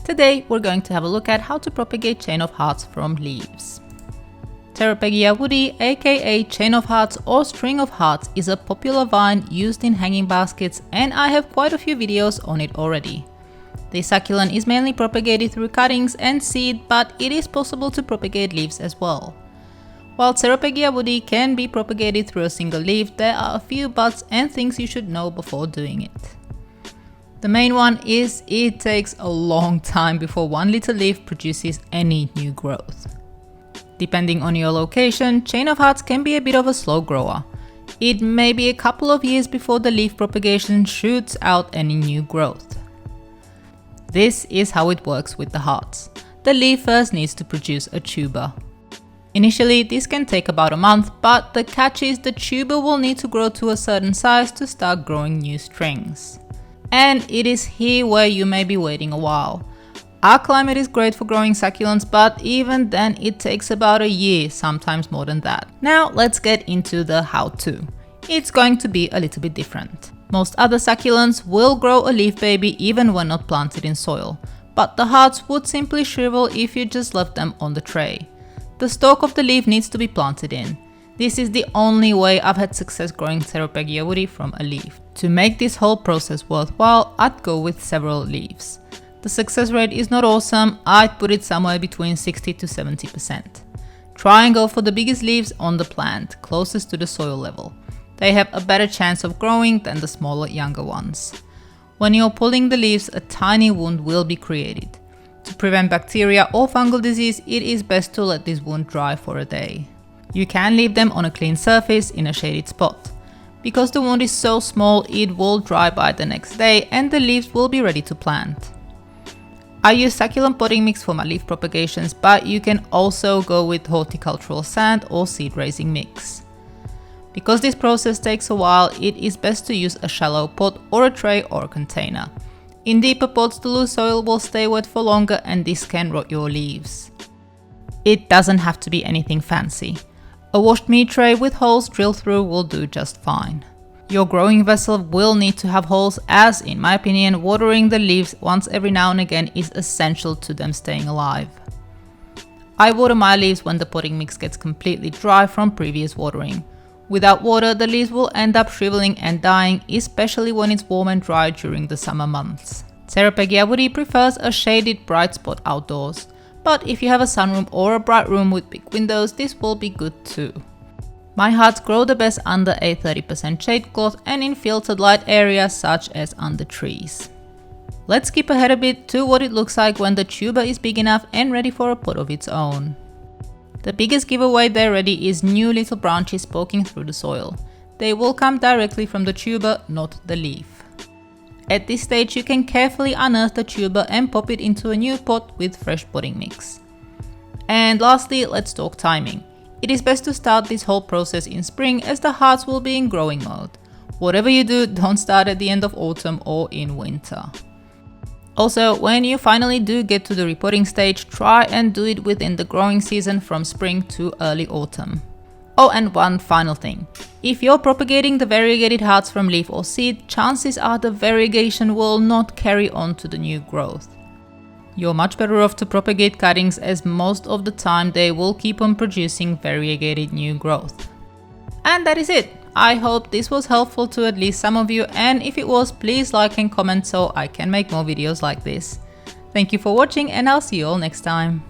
Today we're going to have a look at how to propagate chain of hearts from leaves. Ceropegia woodii, aka chain of hearts or string of hearts, is a popular vine used in hanging baskets, and I have quite a few videos on it already. This succulent is mainly propagated through cuttings and seed, but it is possible to propagate leaves as well. While Ceropegia woodii can be propagated through a single leaf, there are a few buts and things you should know before doing it. The main one is it takes a long time before one little leaf produces any new growth. Depending on your location, chain of hearts can be a bit of a slow grower. It may be a couple of years before the leaf propagation shoots out any new growth. This is how it works with the hearts. The leaf first needs to produce a tuber. Initially, this can take about a month, but the catch is the tuber will need to grow to a certain size to start growing new strings. And it is here where you may be waiting a while. Our climate is great for growing succulents, but even then it takes about a year, sometimes more than that. Now let's get into the how-to. It's going to be a little bit different. Most other succulents will grow a leaf baby even when not planted in soil, but the hearts would simply shrivel if you just left them on the tray. The stalk of the leaf needs to be planted in. This is the only way I've had success growing Ceropegia woodii from a leaf. To make this whole process worthwhile, I'd go with several leaves. The success rate is not awesome, I'd put it somewhere between 60 to 70%. Try and go for the biggest leaves on the plant, closest to the soil level. They have a better chance of growing than the smaller, younger ones. When you're pulling the leaves, a tiny wound will be created. To prevent bacteria or fungal disease, it is best to let this wound dry for a day. You can leave them on a clean surface in a shaded spot. Because the wound is so small, it will dry by the next day and the leaves will be ready to plant. I use succulent potting mix for my leaf propagations, but you can also go with horticultural sand or seed raising mix. Because this process takes a while, it is best to use a shallow pot or a tray or a container. In deeper pots, the loose soil will stay wet for longer and this can rot your leaves. It doesn't have to be anything fancy. A washed meat tray with holes drilled through will do just fine. Your growing vessel will need to have holes, as in my opinion, watering the leaves once every now and again is essential to them staying alive. I water my leaves when the potting mix gets completely dry from previous watering. Without water, the leaves will end up shriveling and dying, especially when it's warm and dry during the summer months. Ceropegia woodii prefers a shaded bright spot outdoors, but if you have a sunroom or a bright room with big windows, this will be good too. My hearts grow the best under a 30% shade cloth and in filtered light areas such as under trees. Let's skip ahead a bit to what it looks like when the tuber is big enough and ready for a pot of its own. The biggest giveaway they're ready is new little branches poking through the soil. They will come directly from the tuber, not the leaf. At this stage you can carefully unearth the tuber and pop it into a new pot with fresh potting mix. And lastly, let's talk timing. It is best to start this whole process in spring as the hearts will be in growing mode. Whatever you do, don't start at the end of autumn or in winter. Also, when you finally do get to the repotting stage, try and do it within the growing season from spring to early autumn. Oh, and one final thing. If you're propagating the variegated hearts from leaf or seed, chances are the variegation will not carry on to the new growth. You're much better off to propagate cuttings, as most of the time they will keep on producing variegated new growth. And that is it. I hope this was helpful to at least some of you, and if it was, please like and comment so I can make more videos like this. Thank you for watching and I'll see you all next time.